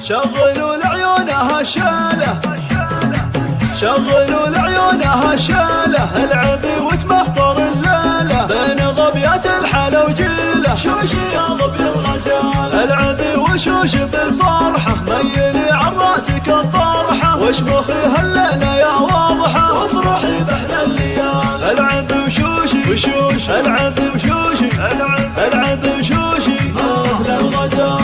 شغلوا لعيونها شاله، شغلوا لعيونها شاله، العبي وتمخطر الليله بين ظبيات الحلا وجيله، شوشي يا ظبي الغزاله، العبي وشوش بالفرحه، ميلي عن راسك الطرحه، واشمخي هالليله يا واضحه، وافرحي باحلى الليالي، العبي وشوشي العبي وشوشي العبي وشوشي اهل الغزاله،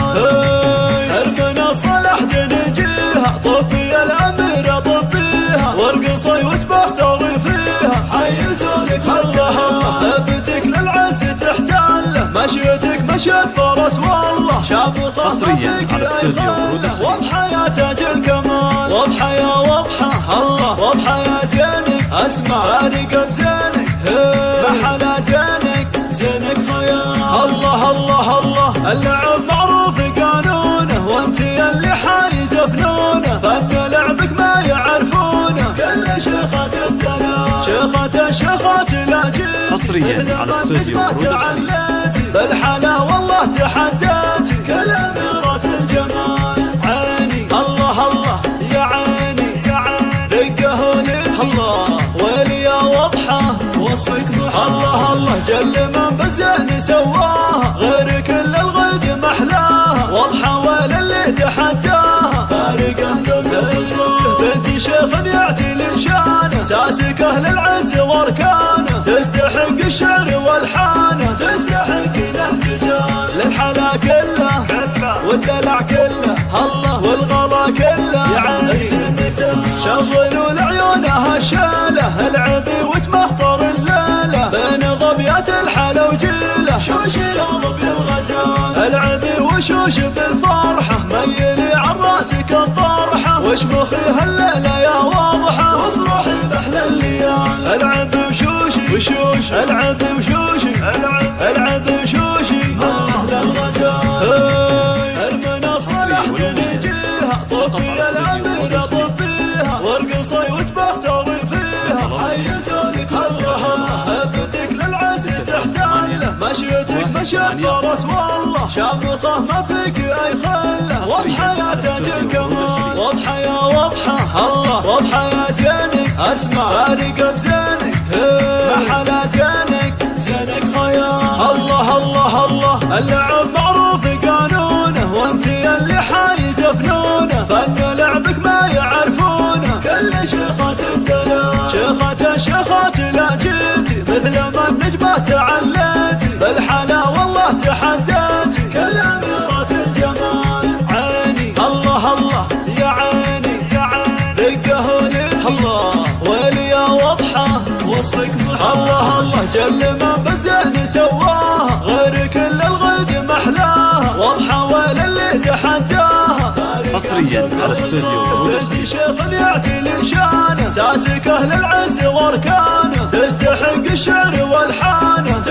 ارمنا صلح نجيها، طبي الاميره طبيها، وارقصي وتبختري فيها، حيزولك الله هبتك للعز تحتله، مشيتك مشيت فرس والله، شاب حصريا على استوديو ورود واضحه يا تاج الكمال، واضحه يا واضحه الله، واضحه يا زينك، اسمع ارقب زينك، محلى زينك خيال، الله الله الله، اللعب معروف قانونه، وانت اللي حايزه فنونه، فن لعبك ما يعرفونه، كل شيخات الدلال، شيخات لا جيت، حصريا على استوديو ورود بالحلا والله تحديت، كل أميرات الجمال، عيني الله الله يا عيني دقهوني الله، ويلي يا واضحه وصفك الله الله، جل من بالزين سواها، غير كل الغيد محلاها، واضحه ولا اللي تحداها، فارقه ذوق بنت شيخ يعتي لشانه، ساسكه للعز واركانه، تستحق الشعر والحانه، تستحق الاهتزال، للحلا كله والدلع كله الله، والغلا كله يا عيني، شغلوا لعيونها شاله، العبي وتمخطر الليله بين ظبيات الحلا وجيله، شوشي يا ظبي الغزال، العبي وشوش بالفرحه، ميلي عن راسك الطرحه، واشمخي هالليله يا واضحه، وافرحي باحلى الليالي، العبي وشوشي العبي وشوشي العبي وشوشي اهل الغزال، ارمنا صلح نجيها، طبي الاميره طبيها، وارقصي وتبختري فيها، حيزولك الله هبتك للعز تحتله، مشيتك مشيت فرس والله، شامخه ما فيك اي خله، واضحه يا تاج الكمال، واضحه يا واضحه الله، واضحه يا زينك، اسمع ارقب زينك، محلى زينك خيال، الله الله الله، اللعب معروف قانونه، وانت اللي حايزه فنونه، فن لعبك ما يعرفونه، كل شيخات الدلال، شيخات لا جيتي، مثل ما النجمه تعليتي، بالحلا والله تحديتي، كل اميرات الجمال، عيني الله الله يا عيني دقهوني الله، ويلي يا واضحه وصفك الله الله، جل من بالزين سواها، غير كل الغيد محلاها، واضحه ولا اللي تحداها، حصريا على استوديو ورود شيخ يعتي لشانه، ساسكه للعز واركانه، تستحق الشعر والحانه،